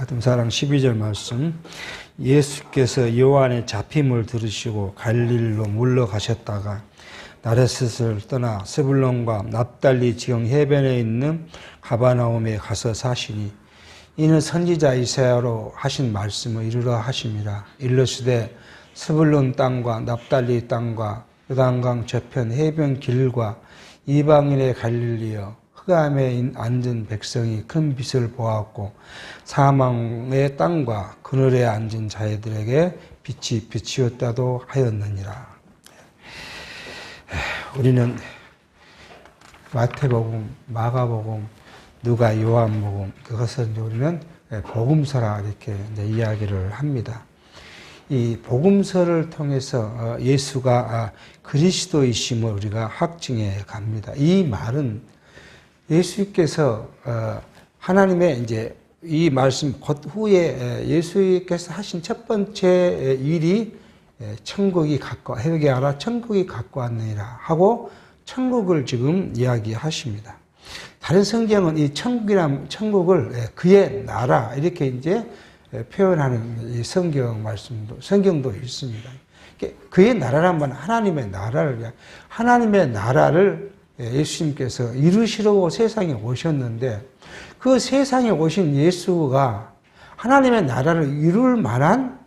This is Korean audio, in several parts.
아듬사랑 12절 말씀. 예수께서 요한의 잡힘을 들으시고 갈릴리로 물러가셨다가 나사렛을 떠나 스불론과 납달리 지경 해변에 있는 가버나움에 가서 사시니 이는 선지자 이사야로 하신 말씀을 이루려 하심이라. 이르시되 스불론 땅과 납달리 땅과 요단강 저편 해변 길과 이방인의 갈릴리여, 흑암에 앉은 백성이 큰 빛을 보았고 사망의 땅과 그늘에 앉은 자들에게 빛이 비치었다도 하였느니라. 우리는 마태복음, 마가복음, 누가, 요한복음, 그것을 우리는 복음서라 이렇게 이야기를 합니다. 이 복음서를 통해서 예수가 그리스도이심을 우리가 확증해 갑니다. 이 말은 예수께서 하나님의 이제 이 말씀 곧 후에 예수께서 하신 첫 번째 일이 천국이 회개하라 천국이 가까웠느니라 하고 천국을 지금 이야기하십니다. 다른 성경은 이 천국을 그의 나라 이렇게 이제 표현하는 이 성경도 있습니다. 그의 나라란 말은 하나님의 나라를 예수님께서 이루시려고 세상에 오셨는데 그 세상에 오신 예수가 하나님의 나라를 이룰 만한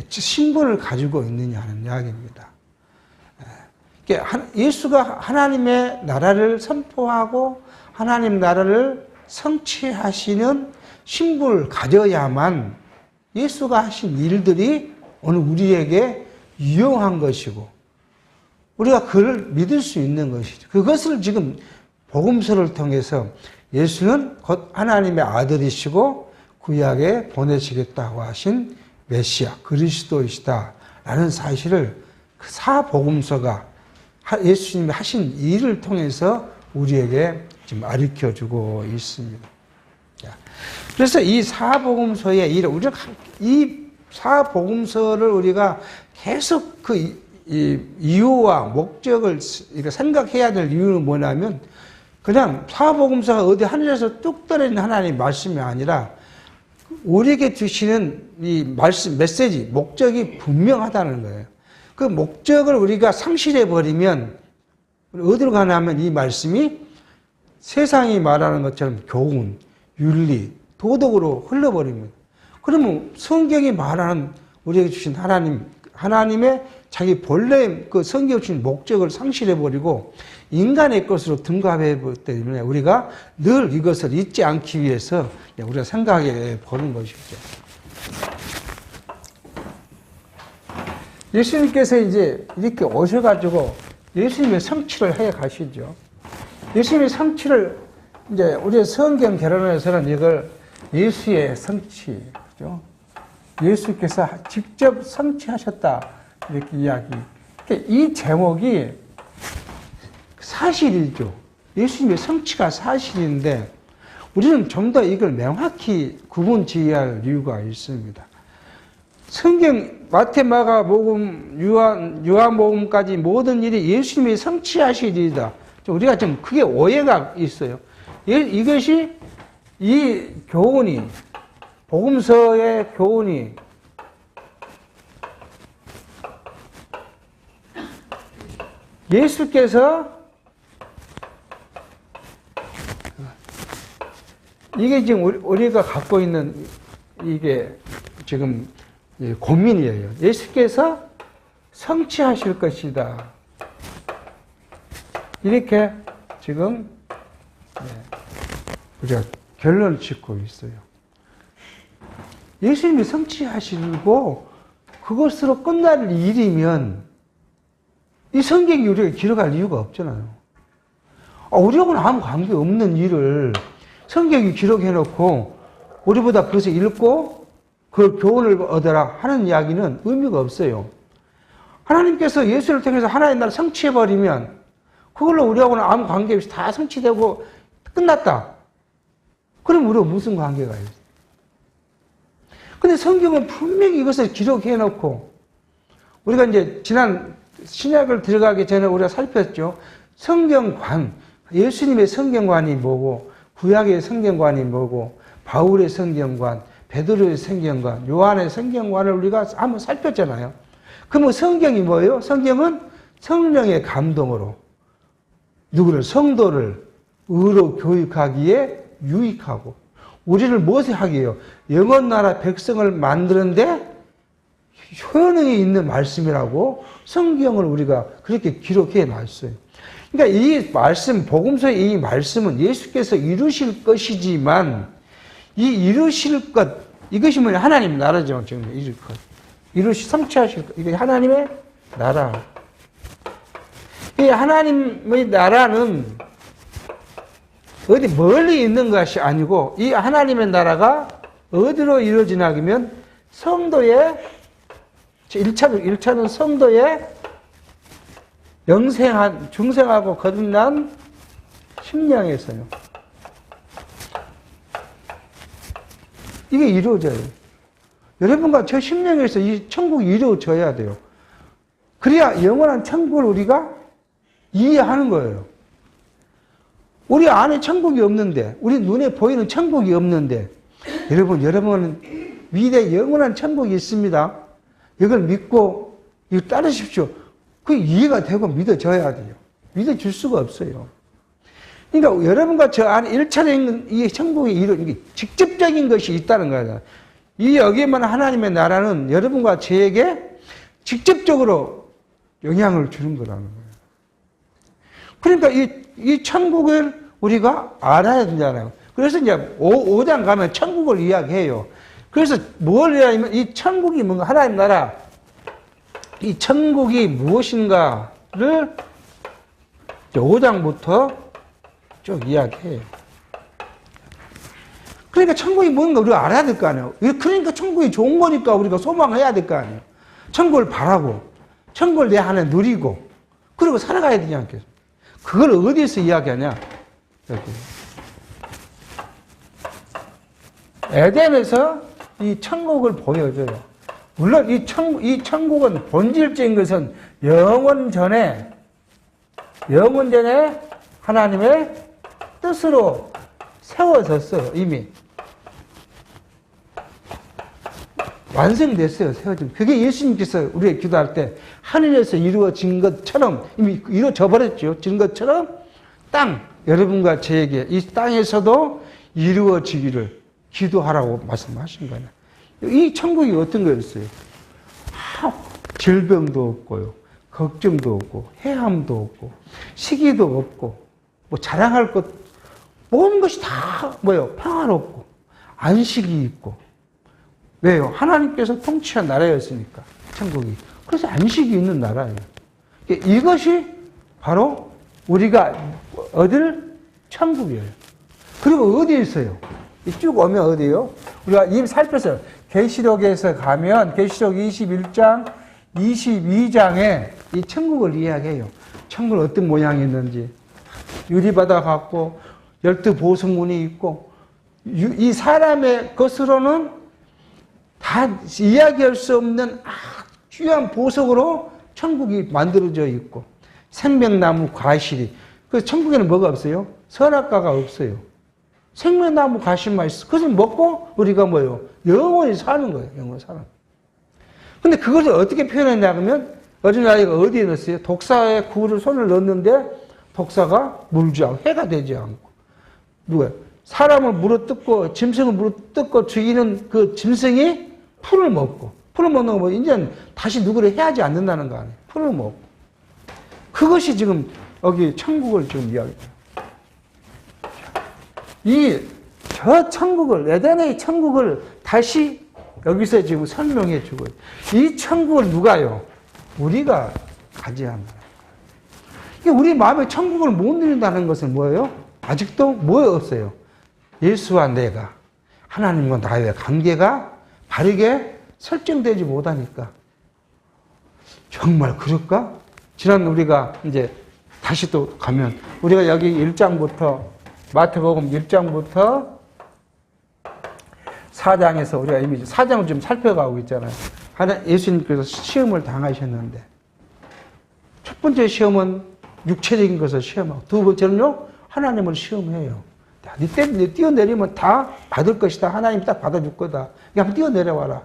신분을 가지고 있느냐는 이야기입니다. 예수가 하나님의 나라를 선포하고 하나님 나라를 성취하시는 신분을 가져야만 예수가 하신 일들이 오늘 우리에게 유용한 것이고 우리가 그를 믿을 수 있는 것이죠. 그것을 지금 복음서를 통해서 예수는 곧 하나님의 아들이시고 구약에 보내시겠다고 하신 메시아 그리스도이시다라는 사실을 그 사복음서가 예수님이 하신 일을 통해서 우리에게 지금 가르쳐주고 있습니다. 그래서 이 사복음서의 일을 우리가 이 사복음서를 우리가 계속 그 이유와 목적을 생각해야 될 이유는 뭐냐면 그냥 사복음서가 어디 하늘에서 뚝 떨어진 하나님의 말씀이 아니라 우리에게 주시는 이 말씀, 메시지, 목적이 분명하다는 거예요. 그 목적을 우리가 상실해버리면 어디로 가냐면 이 말씀이 세상이 말하는 것처럼 교훈, 윤리, 도덕으로 흘러버립니다. 그러면 성경이 말하는 우리에게 주신 하나님의 자기 본래 그 성경에 주신 목적을 상실해버리고 인간의 것으로 등갑해버리기 때문에 우리가 늘 이것을 잊지 않기 위해서 우리가 생각해 보는 것이죠. 예수님께서 이제 이렇게 오셔가지고 예수님의 성취를 해 가시죠. 예수님의 성취를 이제 우리 성경 개론에서는 이걸 예수의 성취, 그죠? 예수께서 직접 성취하셨다 이렇게 이야기. 이 제목이 사실이죠. 예수님의 성취가 사실인데 우리는 좀 더 이걸 명확히 구분 지어야 할 이유가 있습니다. 성경 마태, 마가복음, 요한복음까지 모든 일이 예수님이 성취하실 일이다. 우리가 좀 크게 오해가 있어요. 이것이 이 교훈이 복음서의 교훈이 예수께서 이게 지금 우리가 갖고 있는 이게 지금 고민이에요. 예수께서 성취하실 것이다. 이렇게 지금 우리가 결론을 짓고 있어요. 예수님이 성취하시고 그것으로 끝날 일이면 이 성경이 우리가 기록할 이유가 없잖아요. 우리하고는 아무 관계 없는 일을 성경이 기록해놓고 우리보다 그것을 읽고 그 교훈을 얻어라 하는 이야기는 의미가 없어요. 하나님께서 예수를 통해서 하나님 나라를 성취해버리면 그걸로 우리하고는 아무 관계 없이 다 성취되고 끝났다. 그럼 우리가 무슨 관계가 있어요? 근데 성경은 분명히 이것을 기록해놓고 우리가 이제 지난 신약을 들어가기 전에 우리가 살폈죠. 성경관, 예수님의 성경관이 뭐고 구약의 성경관이 뭐고 바울의 성경관, 베드로의 성경관, 요한의 성경관을 우리가 한번 살폈잖아요. 그러면 성경이 뭐예요? 성경은 성령의 감동으로 누구를, 성도를 의로 교육하기에 유익하고, 우리를 무엇을 하기에요? 영원 나라 백성을 만드는데 효능이 있는 말씀이라고 성경을 우리가 그렇게 기록해 놨어요. 그러니까 이 말씀, 복음서의 이 말씀은 예수께서 이루실 것이지만, 이 이루실 것, 이것이 뭐냐? 하나님 나라죠. 지금 이룰 것. 성취하실 것. 이게 하나님의 나라. 이 하나님의 나라는 어디 멀리 있는 것이 아니고, 이 하나님의 나라가 어디로 이루어지냐면 성도의 1차는 성도의 중생하고 거듭난 심령에서요. 이게 이루어져요. 여러분과 저 심령에서 이 천국이 이루어져야 돼요. 그래야 영원한 천국을 우리가 이해하는 거예요. 우리 안에 천국이 없는데, 우리 눈에 보이는 천국이 없는데, 여러분은 미래 영원한 천국이 있습니다. 이걸 믿고 이거 따르십시오. 그 이해가 되고 믿어져야 돼요. 믿어줄 수가 없어요. 그러니까 여러분과 저 안에 1차적인 이 천국이 이게 직접적인 것이 있다는 거예요. 이 여기에만 하나님의 나라는 여러분과 저에게 직접적으로 영향을 주는 거라는 거예요. 그러니까 이 천국을 우리가 알아야 되잖아요. 그래서 이제 5장 가면 천국을 이야기해요. 그래서 뭘 이야기하면 이 천국이 뭔가, 하나님 나라, 이 천국이 무엇인가를 5장부터 쭉 이야기해요. 그러니까 천국이 뭔가 우리가 알아야 될 거 아니에요. 그러니까 천국이 좋은 거니까 우리가 소망해야 될 거 아니에요. 천국을 바라고, 천국을 내 안에 누리고, 그리고 살아가야 되지 않겠어요? 그걸 어디에서 이야기하냐? 여기. 에덴에서 이 천국을 보여줘요. 물론 이 천국은 본질적인 것은 영원 전에 하나님의 뜻으로 세워졌어요. 이미. 완성됐어요. 세워진. 그게 예수님께서 우리가 기도할 때 하늘에서 이루어진 것처럼 이미 이루어져 버렸죠. 진 것처럼 여러분과 저에게 이 땅에서도 이루어지기를 기도하라고 말씀하신 거예요. 이 천국이 어떤 거였어요? 질병도 없고요. 걱정도 없고, 해함도 없고, 시기도 없고, 뭐 자랑할 것, 모든 것이 다 평화롭고, 안식이 있고. 왜요? 하나님께서 통치한 나라였으니까, 천국이. 그래서 안식이 있는 나라예요. 이것이 바로 우리가 얻을 천국이에요. 그리고 어디에 있어요? 쭉 오면 어디요? 우리가 이미 살펴서 계시록에서 가면 계시록 21장, 22장에 이 천국을 이야기해요. 천국은 어떤 모양이 있는지. 유리바다 같고 12보석문이 있고, 이 사람의 것으로는 다 이야기할 수 없는 귀한 보석으로 천국이 만들어져 있고, 생명나무 과실이. 그 천국에는 뭐가 없어요? 선악과가 없어요. 생명나무 과실만 있어. 그것을 먹고 우리가 영원히 사는 거예요. 영원히 사는 거예요. 근데 그것을 어떻게 표현했냐 하면, 어린아이가 어디에 넣었어요? 독사의 굴을 손을 넣었는데 독사가 물지 않고, 해가 되지 않고. 누가? 사람을 물어뜯고 짐승을 물어뜯고 죽이는 그 짐승이 풀을 먹고, 풀을 먹는 거 이제 다시 누구를 해하지 않는다는 거 아니에요. 풀을 먹고. 그것이 지금 여기 천국을 지금 이야기해요. 저 천국을, 에덴의 천국을 다시 여기서 지금 설명해 주고, 이 천국을 누가요? 우리가 가져야 한다. 우리 마음에 천국을 못 누린다는 것은 뭐예요? 아직도 없어요? 예수와 내가, 하나님과 나의 관계가 바르게 설정되지 못하니까. 정말 그럴까? 지난 우리가 이제 다시 또 가면, 우리가 여기 1장부터, 마태복음 1장부터 4장에서 우리가 이미 4장을 좀 살펴가고 있잖아요. 예수님께서 시험을 당하셨는데, 첫 번째 시험은 육체적인 것을 시험하고, 두 번째는요, 하나님을 시험해요. 네 뛰어내리면 다 받을 것이다. 하나님 딱 받아줄 거다. 그냥 뛰어내려와라.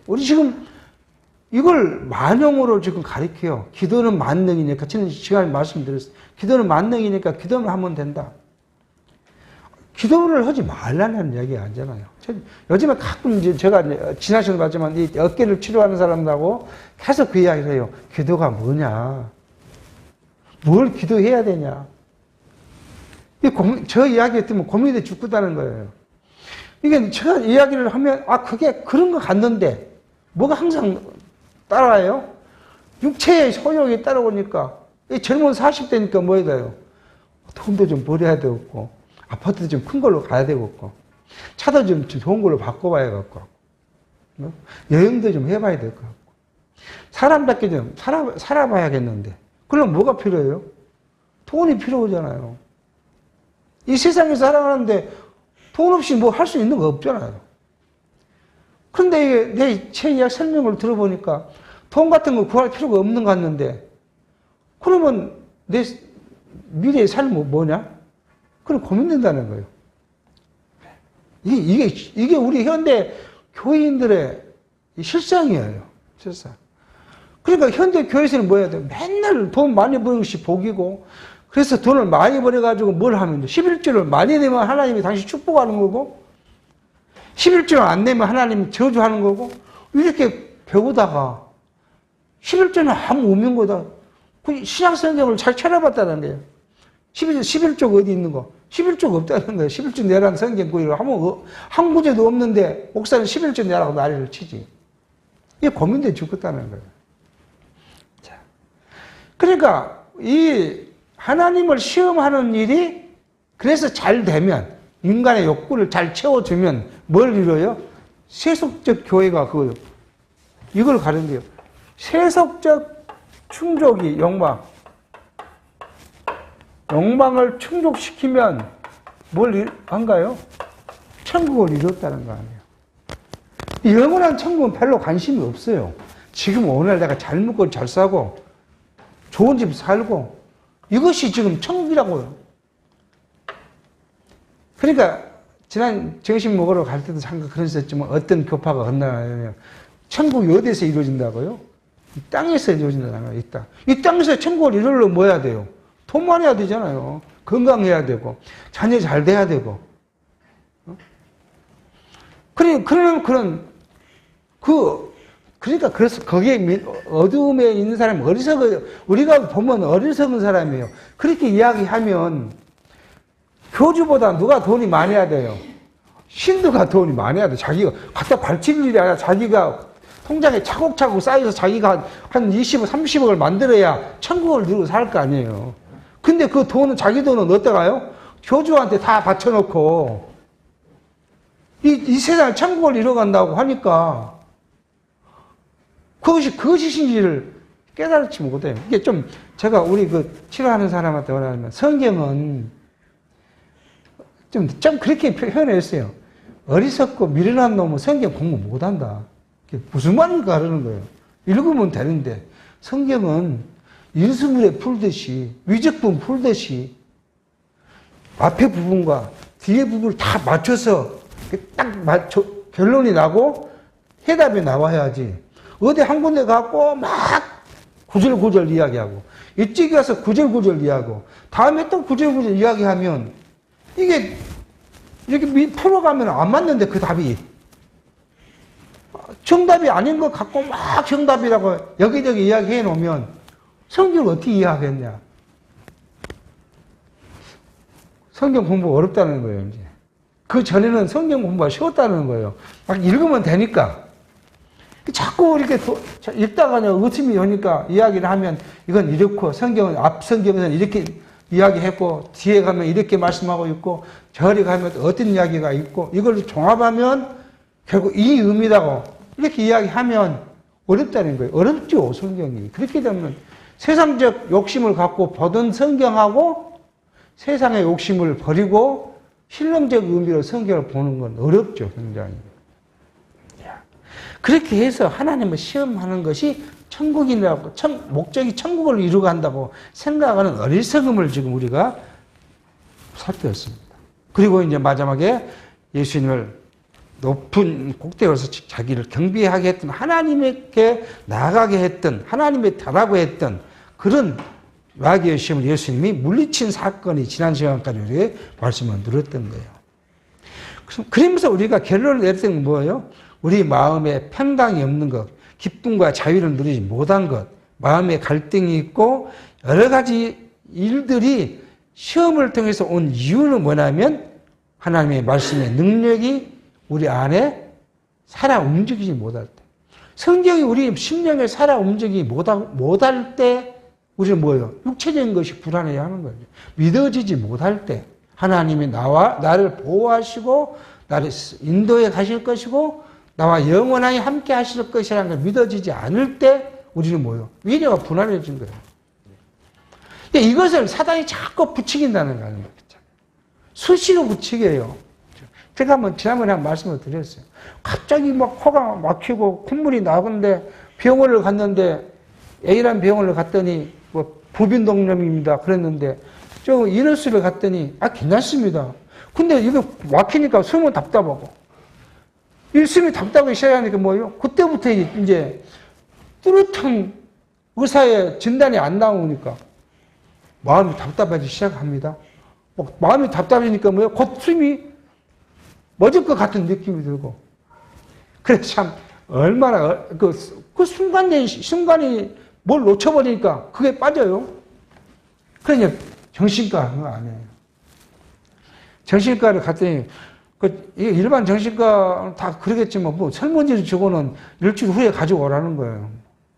우리 지금 이걸 만용으로 지금 가르쳐요. 기도는 만능이니까. 지난 시간에 말씀드렸어요. 기도는 만능이니까 기도만 하면 된다. 기도를 하지 말라는 이야기가 아니잖아요. 요즘에 가끔 이제 제가 지난 시간에 봤지만 이 어깨를 치료하는 사람들하고 계속 그 이야기를 해요. 기도가 뭐냐. 뭘 기도해야 되냐. 저 이야기 때문에 고민이 죽겠다는 거예요. 이게 제가 이야기를 하면, 그게 그런 것 같는데, 뭐가 항상 따라와요? 육체의 소욕이 따라오니까, 이 젊은 40대니까 뭐 해야 돼요? 돈도 좀 벌어야 되고, 아파트도 좀 큰 걸로 가야 되고, 차도 좀 좋은 걸로 바꿔봐야 겠고, 여행도 좀 해봐야 될 것 같고, 사람답게 좀 살아봐야겠는데, 그럼 뭐가 필요해요? 돈이 필요하잖아요. 이 세상에서 살아가는데 돈 없이 뭐 할 수 있는 거 없잖아요. 그런데 이게 내 제 이야기 설명을 들어보니까 돈 같은 거 구할 필요가 없는 것 같는데, 그러면 내 미래의 삶은 뭐냐? 그럼 고민된다는 거예요. 이게 우리 현대 교인들의 실상이에요. 실상. 그러니까 현대 교회에서는 뭐 해야 돼요? 맨날 돈 많이 버는 것이 복이고, 그래서 돈을 많이 벌어가지고 뭘 하면 돼? 11조를 많이 내면 하나님이 당신 축복하는 거고, 11조를 안 내면 하나님이 저주하는 거고, 이렇게 배우다가 11조는 아무 의미인 거다. 그 신약 성경을 잘 찾아봤다는 거예요. 11조가 어디 있는 거? 11조가 없다는 거예요. 11조 내라는 성경 구의를 하면 한 구제도 없는데 목사는 11조 내라고 난리를 치지. 이게 고민돼 죽겠다는 거예요. 자, 그러니까 이 하나님을 시험하는 일이 그래서 잘 되면, 인간의 욕구를 잘 채워주면 뭘 이뤄요? 세속적 교회가 그거요. 이걸 가른대요. 세속적 충족이 욕망을 충족시키면 뭘 한가요? 천국을 이뤘다는 거 아니에요. 영원한 천국은 별로 관심이 없어요. 지금 오늘 내가 잘 먹고 잘 사고 좋은 집 살고 이것이 지금 천국이라고요. 그러니까 지난 정신 먹으러 갈 때도 잠깐 그랬었지만 어떤 교파가 건너가면 천국이 어디서 이루어진다고요? 이 땅에서 이루어진다는 거예요. 이 땅에서 천국을 이루려면 뭐 해야 돼요? 돈 많이 해야 되잖아요. 건강해야 되고 자녀 잘 돼야 되고. 그러니까 그래서 거기에 어두움에 있는 사람이 우리가 보면 어리석은 사람이에요. 그렇게 이야기하면 교주보다 누가 돈이 많이 해야 돼요? 신도가 돈이 많이 해야 돼. 자기가 갖다 발칠 일이 아니라 자기가 통장에 차곡차곡 쌓여서 자기가 한 20억, 30억을 만들어야 천국을 누리고 살 거 아니에요. 근데 그 돈은, 자기 돈은 어디가요? 교주한테 다 바쳐놓고 이 세상을 천국을 이뤄간다고 하니까 그것이 거짓인지를 깨달지 못해요. 이게 좀, 제가 우리 치료하는 사람한테 말하면, 성경은 좀 그렇게 표현했어요. 어리석고 미련한 놈은 성경 공부 못한다. 그게 무슨 말인가 그러는 거예요. 읽으면 되는데, 성경은 인수물에 풀듯이, 위적분 풀듯이, 앞에 부분과 뒤에 부분을 다 맞춰서 결론이 나고 해답이 나와야지. 어디 한 군데 갖고 막 구절구절 이야기하고, 이쪽에 가서 구절구절 이야기하고, 다음에 또 구절구절 이야기하면, 이게 이렇게 풀어가면 안 맞는데 그 답이. 정답이 아닌 거 갖고 막 정답이라고 여기저기 이야기해 놓으면 성경을 어떻게 이해하겠냐. 성경 공부 어렵다는 거예요, 이제. 그 전에는 성경 공부가 쉬웠다는 거예요. 막 읽으면 되니까. 자꾸 이렇게 읽다가 의심이 오니까 이야기를 하면 이건 이렇고, 앞 성경에서는 이렇게 이야기했고, 뒤에 가면 이렇게 말씀하고 있고, 저리 가면 어떤 이야기가 있고, 이걸 종합하면 결국 이 의미라고 이렇게 이야기하면 어렵다는 거예요. 어렵죠, 성경이. 그렇게 되면 세상적 욕심을 갖고 보던 성경하고 세상의 욕심을 버리고 신령적 의미로 성경을 보는 건 어렵죠, 굉장히. 그렇게 해서 하나님을 시험하는 것이 천국이라고, 목적이 천국을 이루고 한다고 생각하는 어리석음을 지금 우리가 살펴봤습니다. 그리고 이제 마지막에 예수님을 높은 꼭대기에서 자기를 경배하게 했던, 하나님께 나아가게 했던, 하나님의 다라고 했던 그런 마귀의 시험을 예수님이 물리친 사건이 지난 시간까지 우리에게 말씀을 들었던 거예요. 그러면서 우리가 결론을 내렸던 건 뭐예요? 우리 마음에 평강이 없는 것, 기쁨과 자유를 누리지 못한 것, 마음에 갈등이 있고 여러 가지 일들이 시험을 통해서 온 이유는 뭐냐면 하나님의 말씀의 능력이 우리 안에 살아 움직이지 못할 때, 성경이 우리 심령에 살아 움직이지 못할 때 우리는 뭐예요? 육체적인 것이 불안해야 하는 거죠. 믿어지지 못할 때 하나님이 나를 보호하시고 나를 인도해 가실 것이고 나와 영원하게 함께 하실 것이라는 걸 믿어지지 않을 때 우리는 뭐예요? 위로가 불안해진 거예요. 이것을 사단이 자꾸 부추긴다는 거 아닙니까? 수시로 부추겨요. 제가 지난번에 한 말씀을 드렸어요. 갑자기 막 코가 막히고 콧물이 나는데 병원을 갔는데 A라는 병원을 갔더니 뭐 부빈독염입니다. 그랬는데 저 이너스를 갔더니 괜찮습니다. 근데 이거 막히니까 숨은 답답하고 이 숨이 답답하기 시작하니까 뭐예요? 그때부터 이제 뚜렷한 의사의 진단이 안 나오니까 마음이 답답하기 시작합니다. 마음이 답답해지니까 뭐예요? 곧 숨이 멎을 것 같은 느낌이 들고. 그래서 참, 얼마나, 그 순간이 뭘 놓쳐버리니까 그게 빠져요. 그러니 정신과 하는 거 아니에요. 정신과를 갔더니, 일반 정신과 다 그러겠지만, 뭐, 설문지를 주고는 일주일 후에 가져오라는 거예요.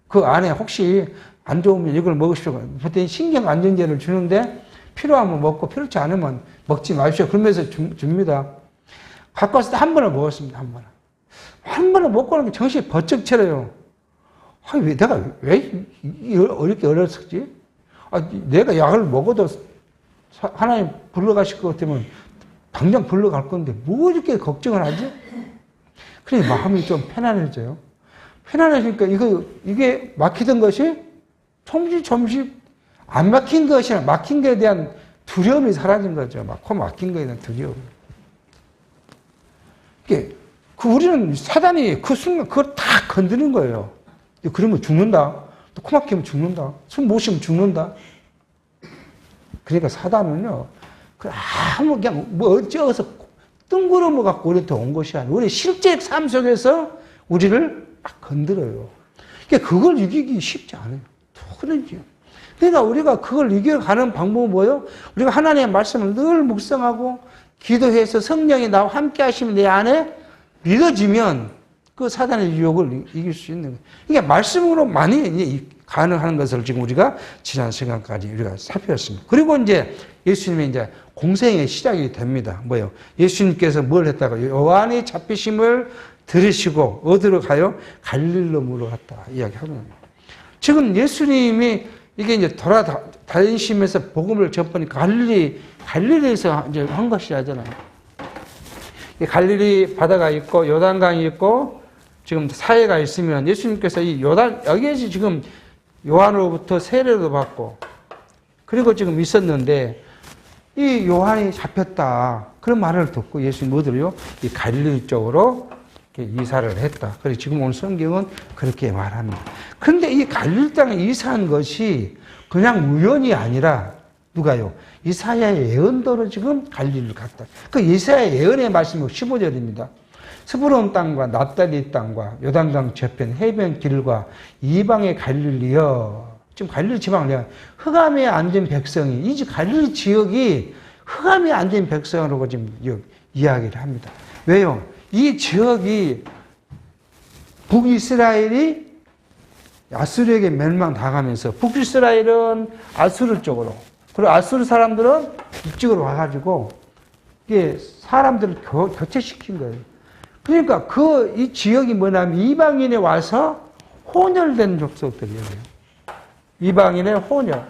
그 안에 혹시 안 좋으면 이걸 먹으십시오. 그랬더니 신경안정제를 주는데, 필요하면 먹고, 필요치 않으면 먹지 마십시오. 그러면서 줍니다. 갖고 왔을 때 한 번을 먹었습니다, 한 번을. 한 번을 먹고 나면 정신이 번쩍 차려요. 내가 왜 이렇게 어렸었지? 내가 약을 먹어도 하나님 불러가실 것 같으면 당장 불러갈 건데, 뭐 이렇게 걱정을 하지? 그래, 마음이 좀 편안해져요. 편안해지니까 이게 막히던 것이 조금씩 안 막힌 것이나 막힌 것에 대한 두려움이 사라진 거죠. 코 막힌 것에 대한 두려움. 우리는 사단이 그 순간 그걸 다 건드는 거예요. 그러면 죽는다. 또 코 막히면 죽는다. 숨 못 쉬면 죽는다. 그러니까 사단은요, 그냥 뭐 어쩌서 뜬구름을 갖고 우리한테 온 것이 아니라 우리 실제 삶 속에서 우리를 막 건드려요. 그걸 이기기 쉽지 않아요. 그러지요. 그러니까 우리가 그걸 이겨가는 방법은 뭐예요? 우리가 하나님의 말씀을 늘 묵상하고 기도해서 성령이 나와 함께 하시면 내 안에 믿어지면 그 사단의 유혹을 이길 수 있는 거예요. 이게 말씀으로 많이 가능한 것을 지금 우리가 지난 시간까지 우리가 살펴봤습니다. 그리고 이제 예수님의 이제 공생의 시작이 됩니다. 뭐예요? 예수님께서 뭘 했다가 요한이 잡히심을 들으시고 어디로 가요? 갈릴로 물어갔다 이야기하거든요. 지금 예수님이 이게 이제 돌아다니시면서 복음을 접하니까 갈릴리에서 이제 한 것이 하잖아요. 갈릴리 바다가 있고 요단강이 있고 지금 사해가 있으면 예수님께서 여기에서 지금 요한으로부터 세례도 받고 그리고 지금 있었는데 이 요한이 잡혔다. 그런 말을 듣고 예수님 뭐들요? 이 갈릴리 쪽으로 이사를 했다. 그래서 지금 오늘 성경은 그렇게 말합니다. 그런데 이 갈릴리 땅에 이사한 것이 그냥 우연이 아니라 누가요? 이사야의 예언대로 지금 갈릴리를 갔다. 그 이사야의 예언의 말씀이 15절입니다. 스브론 땅과 납달리 땅과 요단강 저편 해변 길과 이방의 갈릴리여. 지금 갈릴리 지방을 흑암에 앉은 백성이 이 갈릴리 지역이 흑암에 앉은 백성으로 지금 이야기를 합니다. 왜요? 이 지역이 북이스라엘이 아수르에게 멸망당하면서 북이스라엘은 아수르 쪽으로 그리고 아수르 사람들은 이쪽으로 와가지고 이게 사람들을 교체시킨 거예요. 그러니까 이 지역이 뭐냐면 이방인에 와서 혼혈된 족속들이에요. 이방인의 혼혈.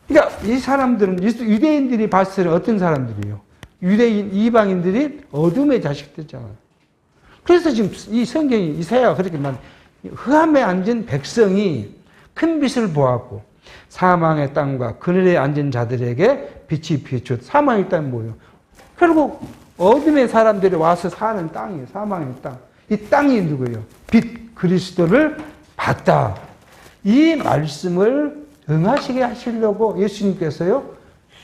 그러니까 이 사람들은 유대인들이 봤을 때 어떤 사람들이에요? 이방인들이 어둠의 자식들이잖아요. 그래서 지금 이 성경이 이사야가 그렇게 흑암에 앉은 백성이 큰 빛을 보았고 사망의 땅과 그늘에 앉은 자들에게 빛이 비춰. 사망의 땅이 뭐예요? 결국 어둠의 사람들이 와서 사는 땅이에요. 사망의 땅. 이 땅이 누구예요? 빛 그리스도를 봤다. 이 말씀을 응하시게 하시려고 예수님께서요,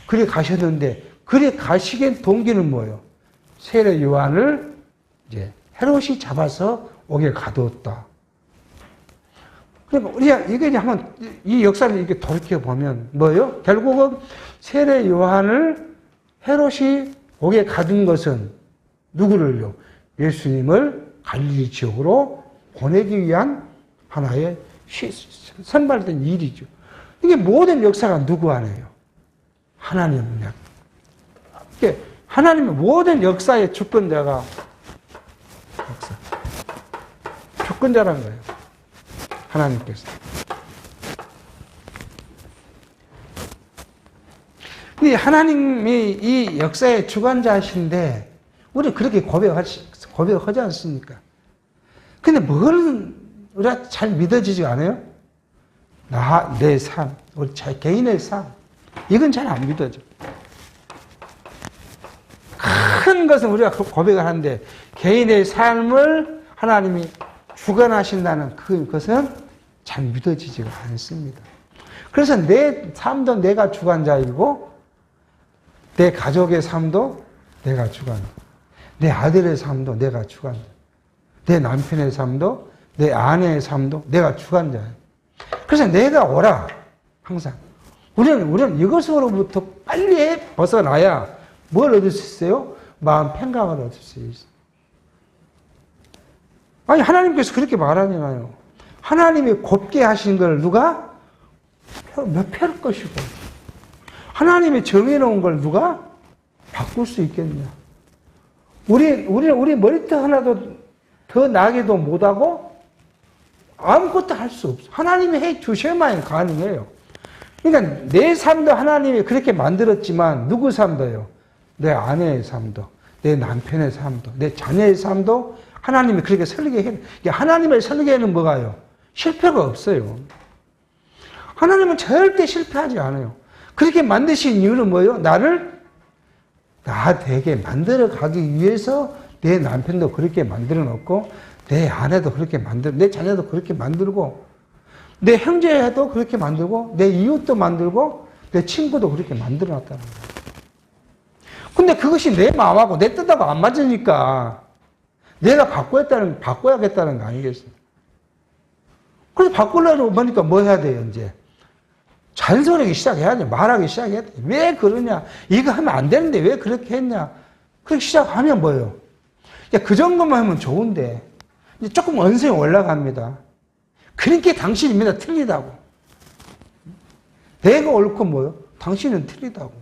그리 가셨는데, 그리 가시게 동기는 뭐예요? 세례 요한을 이제 헤롯이 잡아서 옥에 가두었다. 그러니까 우리가 이게 한번 이 역사를 이렇게 돌이켜 보면 뭐예요? 결국은 세례 요한을 헤롯이 옥에 가둔 것은 누구를요? 예수님을 갈릴리 지역으로 보내기 위한 하나의 선발된 일이죠. 이게 모든 역사가 누구 안에요? 하나님 안에. 이게 하나님의 모든 역사의 주권자가 주권자라는 거예요. 하나님께서. 이 하나님이 이 역사의 주관자이신데 우리 그렇게 고백하지 않습니까? 근데 뭘 우리가 잘 믿어지지 않아요? 내 삶, 우리 개인의 삶, 이건 잘 안 믿어져. 큰 것은 우리가 고백을 하는데 개인의 삶을 하나님이 주관하신다는 그것은 잘 믿어지지가 않습니다. 그래서 내 삶도 내가 주관자이고 내 가족의 삶도 내가 주관자, 내 아들의 삶도 내가 주관자, 내 남편의 삶도 내 아내의 삶도 내가 주관자예요. 그래서 내가 오라 항상 우리는 이것으로부터 빨리 벗어나야 뭘 얻을 수 있어요? 마음 평강을 얻을 수 있어요. 아니 하나님께서 그렇게 말하잖아요. 하나님이 곱게 하신 걸 누가 몇 펼 것이고 하나님이 정해놓은 걸 누가 바꿀 수 있겠냐? 우리 머리털 하나도 더 나게도 못하고 아무것도 할 수 없어. 하나님이 해 주셔야만 가능해요. 그러니까 내 삶도 하나님이 그렇게 만들었지만 누구 삶도요? 내 아내의 삶도, 내 남편의 삶도, 내 자녀의 삶도 하나님이 그렇게 설계해. 하나님의 설계는 뭐가요? 실패가 없어요. 하나님은 절대 실패하지 않아요. 그렇게 만드신 이유는 뭐예요? 나를 나 되게 만들어 가기 위해서 내 남편도 그렇게 만들어 놓고 내 아내도 그렇게 만들고 내 자녀도 그렇게 만들고 내 형제도 그렇게 만들고 내 이웃도 만들고 내 친구도 그렇게 만들어 놨다는 거예요. 근데 그것이 내 마음하고 내 뜻하고 안 맞으니까 내가 바꿔야겠다는 거 아니겠어요? 그래서 바꾸려고 보니까 뭐 해야 돼요, 이제? 잔소리하기 시작해야 돼. 말하기 시작해야 돼. 왜 그러냐? 이거 하면 안 되는데 왜 그렇게 했냐? 그렇게 시작하면 뭐예요? 그 정도만 하면 좋은데, 이제 조금 언성이 올라갑니다. 그러니까 당신이 맨날 틀리다고. 내가 옳고 뭐요? 당신은 틀리다고.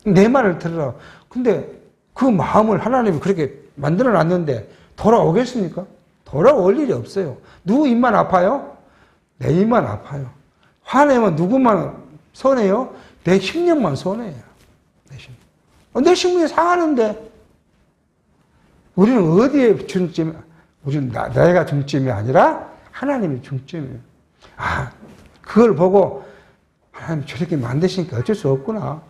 내 말을 들으라. 근데 그 마음을 하나님이 그렇게 만들어 놨는데 돌아오겠습니까? 돌아올 일이 없어요. 누구 입만 아파요? 내 입만 아파요. 화내면 누구만 손해요? 내 심령만 손해요. 내 심령이 상하는데 우리는 어디에 중점이, 우리는 내가 중점이 아니라 하나님이 중점이에요. 아, 그걸 보고 하나님 저렇게 만드시니까 어쩔 수 없구나.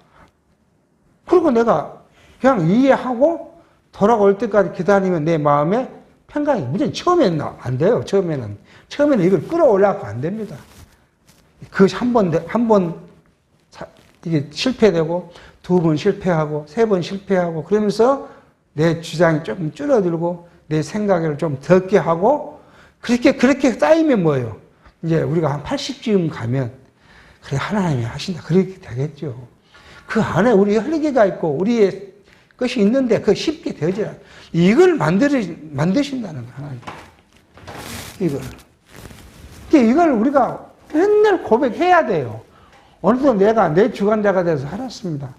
그리고 내가 그냥 이해하고 돌아올 때까지 기다리면 내 마음에 평강이, 무조건 처음에는 안 돼요. 처음에는 이걸 끌어올려고 안 됩니다. 그 한 번 이게 실패되고, 두 번 실패하고, 세 번 실패하고, 그러면서 내 주장이 조금 줄어들고, 내 생각을 좀 적게 하고, 그렇게 쌓이면 뭐예요? 이제 우리가 한 80쯤 가면, 그래, 하나님이 하신다. 그렇게 되겠죠. 그 안에 우리 혈기가 있고, 우리의 것이 있는데, 그거 쉽게 되지 않아요. 이걸 만드신다는 거야, 하나님. 이걸 우리가 맨날 고백해야 돼요. 어느덧 내가 내 주관자가 돼서 살았습니다.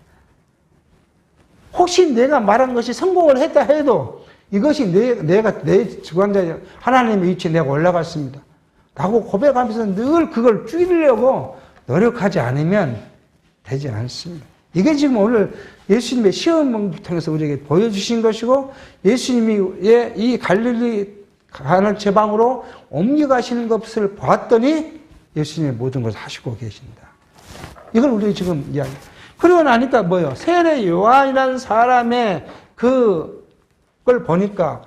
혹시 내가 말한 것이 성공을 했다 해도 이것이 내가 내 주관자, 하나님의 위치에 내가 올라갔습니다. 라고 고백하면서 늘 그걸 줄이려고 노력하지 않으면 되지 않습니다. 이게 지금 오늘 예수님의 시험을 통해서 우리에게 보여주신 것이고, 예수님이 이 갈릴리 가나 지방으로 옮겨가시는 것을 봤더니 예수님의 모든 것을 하시고 계신다. 이걸 우리 지금 이야기. 그러고 나니까 뭐요? 세례 요한이라는 사람의 그걸 보니까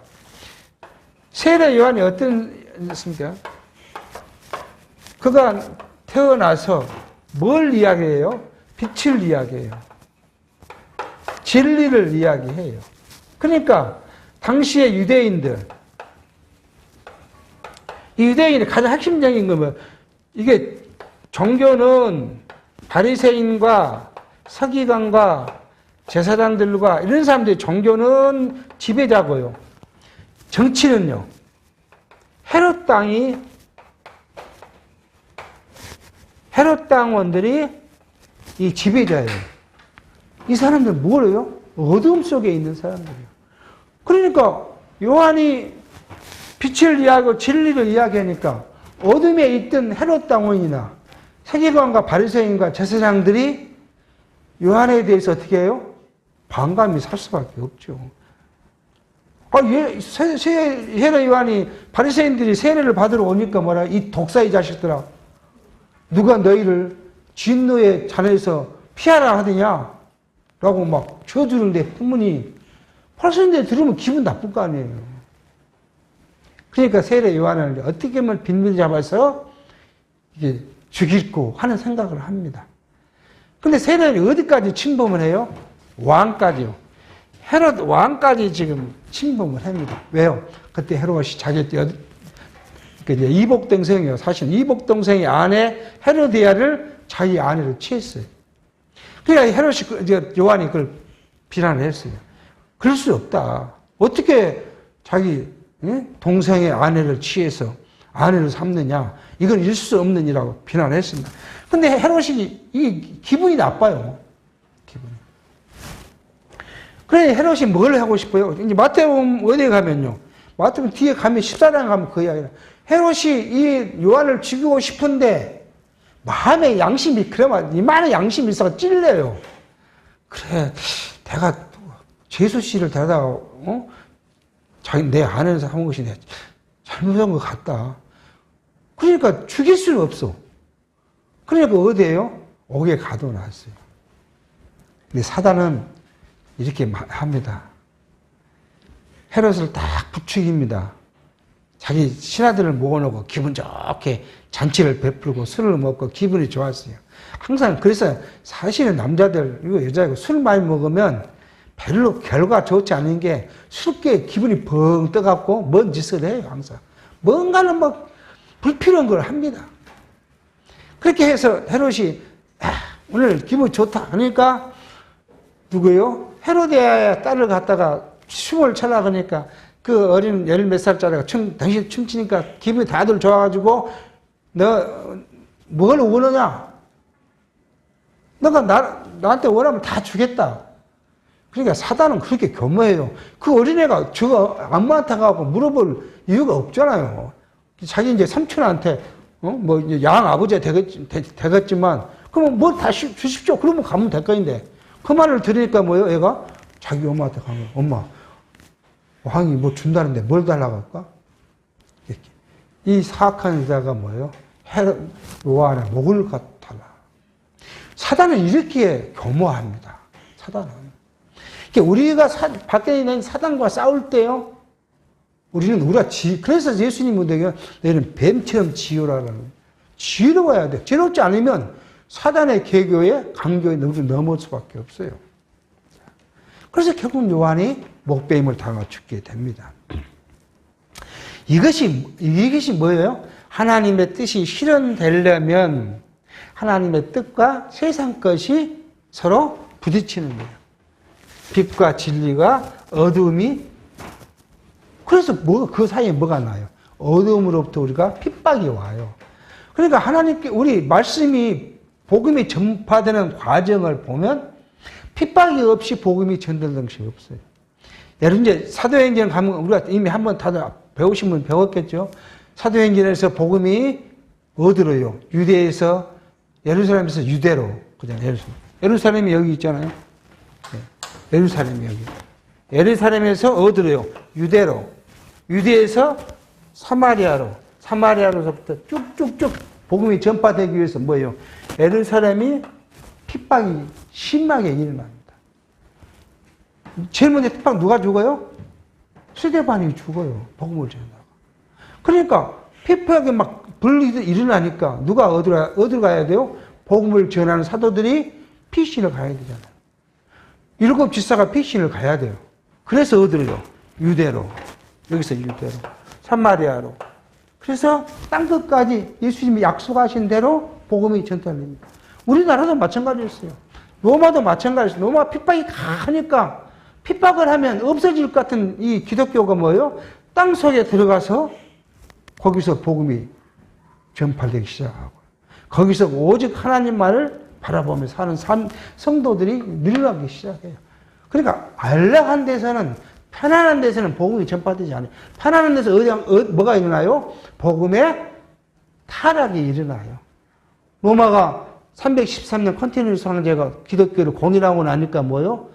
세례 요한이 어떻습니까? 그가 태어나서 뭘 이야기해요? 빛을 이야기해요. 진리를 이야기해요. 그러니까 당시의 유대인들, 이 유대인의 가장 핵심적인 건 뭐, 이게 종교는 바리새인과 서기관과 제사장들과 이런 사람들이 종교는 지배자고요. 정치는요. 헤롯 당원들이 이 지배자예요. 이 사람들 뭐래요? 어둠 속에 있는 사람들이에요. 그러니까 요한이 빛을 이야기하고 진리를 이야기하니까 어둠에 있던 헤롯 당원이나 세계관과 바리새인과 제사장들이 요한에 대해서 어떻게 해요? 반감이 살 수밖에 없죠. 세례 요한이 바리새인들이 세례를 받으러 오니까 뭐라, 이 독사의 자식들아, 누가 너희를 진노의 잔에서 피하라 하더냐? 라고 막 쳐주는데 풍문이 바리새인들 들으면 기분 나쁠 거 아니에요. 그러니까 세례 요한을 어떻게 하면 빈밀 잡아서 이게 죽이고 하는 생각을 합니다. 근데 세례는 어디까지 침범을 해요? 왕까지요. 헤롯 왕까지 지금 침범을 합니다. 왜요? 그때 헤롯이 자기 이복 동생이요. 사실 이복 동생의 아내 헤로디아를 자기 아내로 취했어요. 그러니까 헤롯이 요한이 그걸 비난을 했어요. 그럴 수 없다. 어떻게 자기 동생의 아내를 취해서 아내를 삼느냐? 이건 있을 수 없는 일이라고 비난을 했습니다. 근데 헤롯이 기분이 나빠요. 기분이. 그래 헤롯이 뭘 하고 싶어요? 이제 마태복음 어디에 가면요. 마태복음 뒤에 가면 14장 가면 그 이야기를. 헤롯이 이 요한을 죽이고 싶은데 마음의 양심이 그래만 이만한 양심이 있어서 찔려요. 그래 내가 제수 씨를 데려다가 내 아내에서 한 것이 내가 잘못한 것 같다. 그러니까 죽일 수는 없어. 그러니까 어디에요? 옥에 가둬놨어요. 근데 사단은 이렇게 합니다. 헤롯을 딱 부추깁니다. 자기 신하들을 모아놓고 기분 좋게 잔치를 베풀고 술을 먹고 기분이 좋았어요. 항상 그래서 사실은 남자들, 이거 여자이고 술 많이 먹으면 별로 결과 좋지 않은 게 술게 기분이 벙 떠갖고 뭔 짓을 해요, 항상. 뭔가는 막 불필요한 걸 합니다. 그렇게 해서 헤롯이 오늘 기분 좋다 하니까 누구요? 헤로디아의 딸을 갖다가 춤을 춰라 그러니까 그 어린 10몇 살짜리가 당신 춤추니까 기분이 다들 좋아가지고 너 뭘 원하냐? 너가 나한테 원하면 다 주겠다. 그러니까 사단은 그렇게 교묘해요. 그 어린애가 저거 아무한테 가고 물어볼 이유가 없잖아요. 자기 이제 삼촌한테 뭐 양 아버지가 되겠지만 그러면 뭐 다 주십시오. 그러면 가면 될 거인데 그 말을 들으니까 뭐예요? 애가 자기 엄마한테 가면 엄마 왕이 뭐 준다는데 뭘 달라고 할까? 이렇게. 이 사악한 여자가 뭐예요? 요한의 목을 달라. 사단은 이렇게 교묘합니다. 사단은. 우리가 밖에 있는 사단과 싸울 때요. 우리가 그래서 예수님은 너희는 뱀처럼 지혜로라는 지혜로워야 돼. 지혜롭지 않으면 사단의 계교에 강교에 넘어올 수밖에 없어요. 그래서 결국 요한이 목베임을 당하 죽게 됩니다. 이것이 뭐예요? 하나님의 뜻이 실현되려면 하나님의 뜻과 세상 것이 서로 부딪히는 거예요. 빛과 진리가 어둠이 그래서 그 사이에 뭐가 나요? 어둠으로부터 우리가 핍박이 와요. 그러니까 하나님께 우리 말씀이 복음이 전파되는 과정을 보면 핍박이 없이 복음이 전달된 것이 없어요. 예를 이제 사도행전 가면 우리가 이미 한번 다들 배우신 분 배웠겠죠. 사도행전에서 복음이 어디로요? 유대에서 예루살렘에서 유대로 그냥 예루살렘이 여기 있잖아요. 예루살렘이 여기. 예루살렘에서 어디로요? 유대로. 유대에서 사마리아로. 사마리아로서부터 쭉쭉쭉 복음이 전파되기 위해서 뭐예요? 예루살렘이 핍박이 심하게 일어납니다. 제일 먼저 핍박 누가 죽어요? 스데반이 죽어요. 복음을 전하다가. 그러니까 핍박이 막 불이 일어나니까 누가 어디로 가야 돼요? 복음을 전하는 사도들이 피신을 가야 되잖아요. 7 지사가 피신을 가야 돼요. 그래서 어디로요? 유대로. 여기서 유대로. 사마리아로. 그래서 땅끝까지 예수님이 약속하신 대로 복음이 전달됩니다. 우리나라도 마찬가지였어요. 로마도 마찬가지였어요. 로마 핍박이 가니까 핍박을 하면 없어질 것 같은 이 기독교가 뭐예요? 땅 속에 들어가서 거기서 복음이 전파되기 시작하고 거기서 오직 하나님만을 바라보며 사는 성도들이 늘어나기 시작해요. 그러니까 안락한 데서는 편안한 데서는 복음이 전파되지 않아요. 편안한 데서 뭐가 일어나요? 복음의 타락이 일어나요. 로마가 313년 컨티뉴스 황제가 기독교를 공인하고 나니까 뭐요?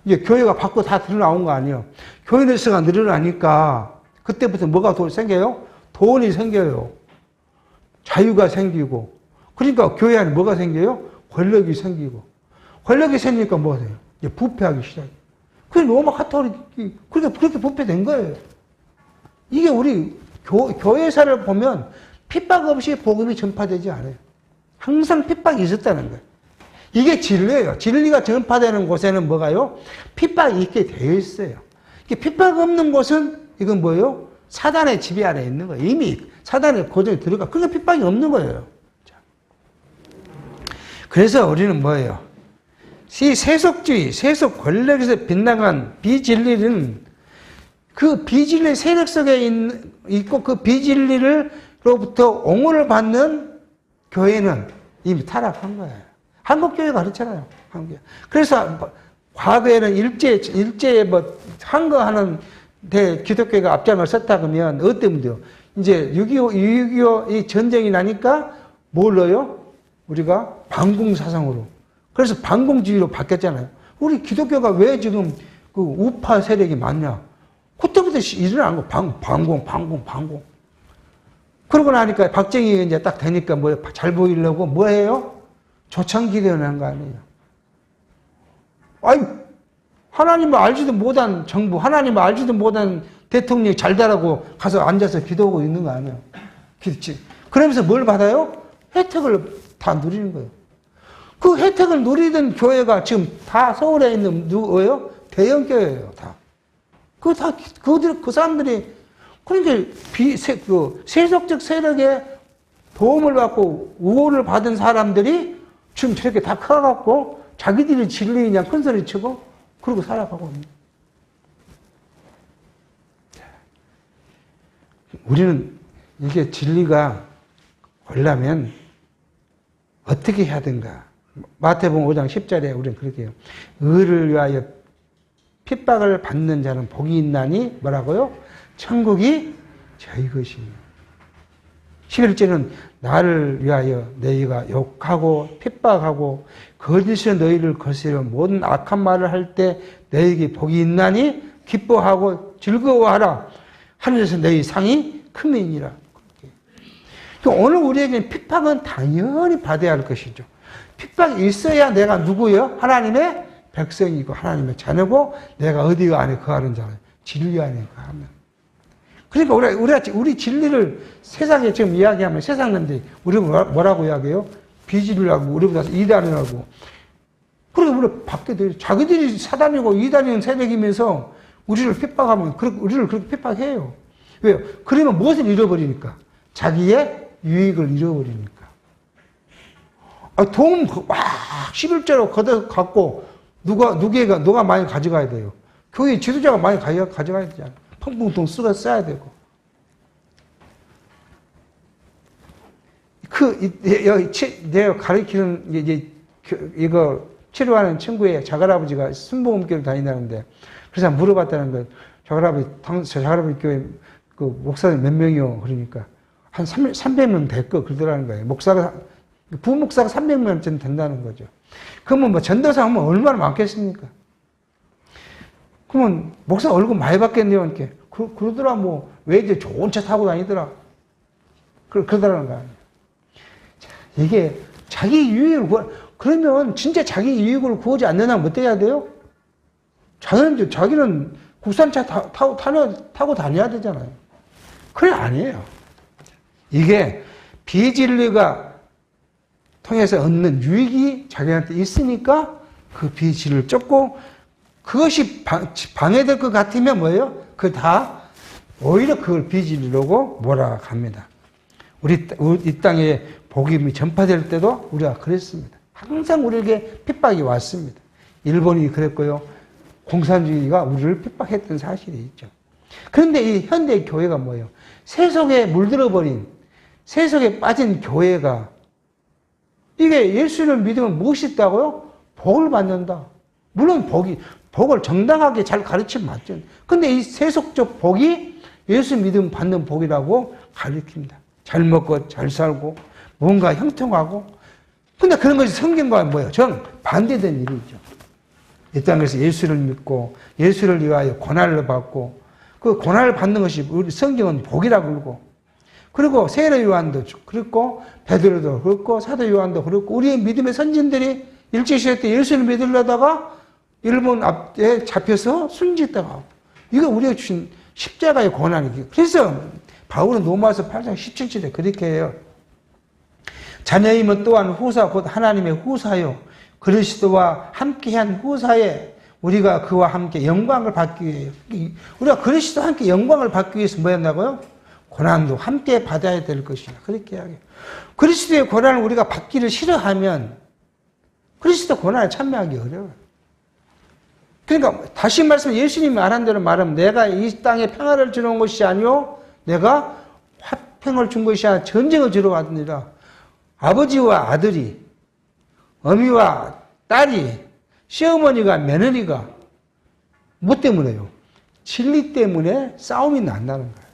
이제 교회가 밖으로 다 드러나온 거 아니에요. 교회 늘수가 늘어나니까 그때부터 뭐가 생겨요? 돈이 생겨요. 자유가 생기고. 그러니까 교회 안에 뭐가 생겨요? 권력이 생기고. 권력이 생기니까 뭐 돼요? 이제 부패하기 시작해요. 그게 로마 카톨릭이 그렇게 부패된 거예요. 이게 우리 교회사를 보면 핍박 없이 복음이 전파되지 않아요. 항상 핍박이 있었다는 거예요. 이게 진리예요. 진리가 전파되는 곳에는 뭐가요? 핍박이 있게 되어 있어요. 이게 핍박 없는 곳은 이건 뭐예요? 사단의 지배 아래 있는 거예요. 이미 사단의 고정에 들어가. 그러니까 핍박이 없는 거예요. 그래서 우리는 뭐예요? 이 세속주의, 세속 권력에서 빗나간 비진리는 그 비진리 세력 속에 있고 그 비진리로부터 옹호를 받는 교회는 이미 타락한 거예요. 한국교회가 그렇잖아요. 한국교회. 그래서 과거에는 일제에 뭐 항거하는 데 기독교가 앞장을 섰다 그러면 어떤 돼요? 이제 6.25 이 전쟁이 나니까 뭘 넣어요? 우리가 반공사상으로. 그래서 반공주의로 바뀌었잖아요. 우리 기독교가 왜 지금 그 우파 세력이 많냐? 그때부터 일어난 거. 반공. 그러고 나니까 박정희 이제 딱 되니까 뭐 잘 보이려고 뭐 해요? 조창기대하는 거 아니에요. 아이, 하나님을 알지도 못한 정부, 하나님을 알지도 못한 대통령이 잘 되라고 가서 앉아서 기도하고 있는 거 아니에요. 그러면서 뭘 받아요? 혜택을 다 누리는 거예요. 그 혜택을 누리던 교회가 지금 다 서울에 있는 누구예요? 대형교회예요, 다. 그 사람들이, 그러니까 세속적 세력에 도움을 받고 우호를 받은 사람들이 지금 저렇게 다 커갖고 자기들이 진리냐 큰 소리 치고 그러고 살아가고 있는. 우리는 이게 진리가 올라면 어떻게 해야 되는가? 마태복음 5장 10절에 우리는 그렇게 해요. 의를 위하여 핍박을 받는 자는 복이 있나니 뭐라고요? 천국이 저희 것이며. 11절은 나를 위하여 너희가 욕하고 핍박하고 거짓으로 너희를 거스려 모든 악한 말을 할 때 너희에게 복이 있나니 기뻐하고 즐거워하라. 하늘에서 너희 상이 크면이라. 오늘 우리에게는 핍박은 당연히 받아야 할 것이죠. 핍박이 있어야 내가 누구예요? 하나님의 백성이고 하나님의 자녀고 내가 어디 안에 거하는 자는 진리 안에 거하면. 그러니까 우리 진리를 세상에 지금 이야기하면 세상 놈들이 우리 뭐라고 이야기해요? 비진리라고 우리보다 이단이라고. 그러니까 우리 받게 돼요. 자기들이 사단이고 이단인 세력이면서 우리를 핍박하면 우리를 그렇게 핍박해요. 왜요? 그러면 무엇을 잃어버리니까? 자기의 유익을 잃어버리니까. 돈 막 11조로 걷어 갖고 누가 많이 가져가야 돼요. 교회 지도자가 많이 가져가야 되잖아요. 펑펑 써야 되고. 내가 가르치는, 이거 치료하는 친구의 작할아버지가 순복음교회를 다닌다는데, 그래서 물어봤다는 거예요. 작할아버지 교회 그 목사님 몇 명이요? 그러니까. 한 300명 됐고, 그러더라는 거예요. 부목사가 300명쯤 된다는 거죠. 그러면 뭐 전도사 하면 얼마나 많겠습니까? 그러면 목사 얼굴 많이 받겠네요. 이렇게. 그러더라, 뭐. 왜 이제 좋은 차 타고 다니더라. 그러더라는 거 아니에요. 이게 자기 유익을 그러면 진짜 자기 이익을 구하지 않는다면 어떻게 해야 돼요? 자기는 국산차 타고 다녀야 되잖아요. 그게 아니에요. 이게 비진리가 통해서 얻는 유익이 자기한테 있으니까 그 비진리를 쫓고 그것이 방해될 것 같으면 뭐예요? 오히려 그걸 비진리라고 몰아갑니다. 우리 이 땅에 복음이 전파될 때도 우리가 그랬습니다. 항상 우리에게 핍박이 왔습니다. 일본이 그랬고요. 공산주의가 우리를 핍박했던 사실이 있죠. 그런데 이 현대 교회가 뭐예요? 세속에 물들어버린, 세속에 빠진 교회가 이게 예수를 믿으면 무엇이 있다고요? 복을 받는다. 물론 복을 정당하게 잘 가르치면 맞죠. 근데 이 세속적 복이 예수 믿음 받는 복이라고 가르칩니다. 잘 먹고 잘 살고 뭔가 형통하고. 근데 그런 것이 성경과 뭐예요? 정 반대된 일이죠. 이 땅에서 예수를 믿고 예수를 위하여 고난을 받고 그 고난을 받는 것이 우리 성경은 복이라고 그러고, 그리고 세례 요한도 그렇고 베드로도 그렇고 사도 요한도 그렇고 우리의 믿음의 선진들이 일제시대 때 예수를 믿으려다가 일본 앞에 잡혀서 순직했다고 하고, 이거 우리가 주신 십자가의 고난이에요. 그래서 바울은 로마서 8장 17절에 그렇게 해요. 자녀임은 또한 후사 곧 하나님의 후사요 그리스도와 함께한 후사에 우리가 그와 함께 영광을 받기 위해요. 우리가 그리스도와 함께 영광을 받기 위해서 뭐였나고요? 고난도 함께 받아야 될 것이다. 그렇게 이야기해요. 그리스도의 고난을 우리가 받기를 싫어하면 그리스도 고난에 참여하기 어려워요. 그러니까 다시 말씀 예수님이 말한 대로 말하면 내가 이 땅에 평화를 주는 것이 아니요 내가 화평을 준 것이 아니라 전쟁을 주러 왔느니라. 아버지와 아들이, 어미와 딸이, 시어머니가, 며느리가 뭐 때문에요? 진리 때문에 싸움이 난다는 거예요.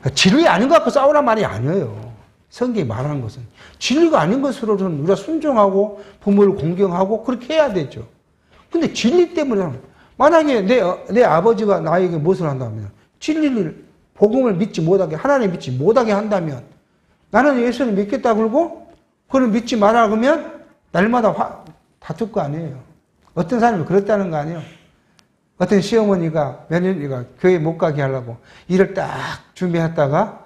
그러니까 진리 아닌 것 갖고 싸우란 말이 아니에요. 성경이 말하는 것은. 진리가 아닌 것으로는 우리가 순종하고 부모를 공경하고 그렇게 해야 되죠. 근데 진리 때문에, 만약에 내 아버지가 나에게 무엇을 한다면, 진리를, 복음을 믿지 못하게, 하나님 믿지 못하게 한다면, 나는 예수를 믿겠다 그러고, 그걸 믿지 마라 그러면, 날마다 다툴 거 아니에요. 어떤 사람이 그랬다는 거 아니에요. 어떤 시어머니가, 며느리가 교회 못 가게 하려고 일을 딱 준비했다가,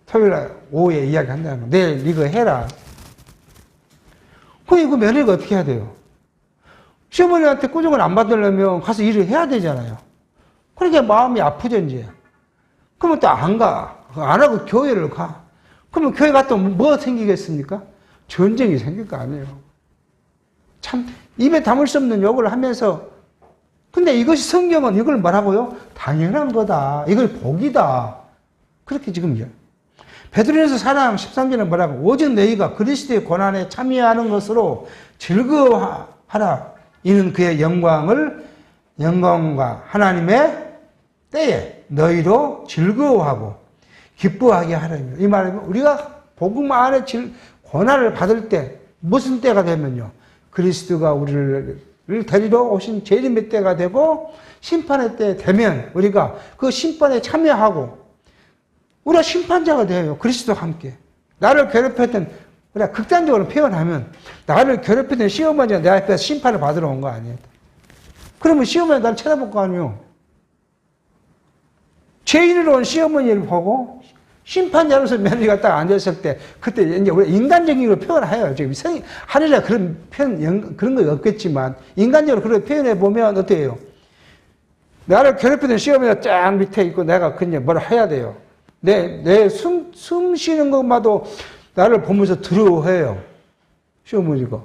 토요일 오후에 이야기 한다는 거. 내일 이거 해라. 그럼 그 며느리가 어떻게 해야 돼요? 시어머니한테 꾸중을 안 받으려면 가서 일을 해야 되잖아요. 그러니까 마음이 아프죠, 이제. 그러면 또 안 가. 안 하고 교회를 가. 그러면 교회 갔더니 뭐 생기겠습니까? 전쟁이 생길 거 아니에요. 참, 입에 담을 수 없는 욕을 하면서, 근데 이것이 성경은 이걸 말하고요. 당연한 거다. 이걸 복이다. 그렇게 지금 베드로전서 4장 13절에 뭐라고? 오직 너희가 그리스도의 고난에 참여하는 것으로 즐거워하라. 이는 그의 영광과 하나님의 때에 너희로 즐거워하고 기뻐하게 하라며. 이 말은 우리가 복음 안에 고난을 받을 때 무슨 때가 되면요. 그리스도가 우리를 데리러 오신 재림의 때가 되고 심판의 때 되면 우리가 그 심판에 참여하고 우리가 심판자가 돼요. 그리스도와 함께. 나를 괴롭혔던, 우리가 극단적으로 표현하면 나를 괴롭히던 시어머니가 내 앞에서 심판을 받으러 온 거 아니에요. 그러면 시어머니가 나를 쳐다볼 거 아니에요. 죄인으로 온 시어머니를 보고 심판자로서 며느리가 딱 앉았을 때 그때 이제 우리가 인간적인 걸 표현해요. 지금 하늘에 그런 그런 거 없겠지만 인간적으로 그렇게 표현해 보면 어때요? 나를 괴롭히던 시어머니가 쫙 밑에 있고 내가 그냥 뭐라 해야 돼요. 내 숨 쉬는 것마도 나를 보면서 두려워해요. 시어머니가.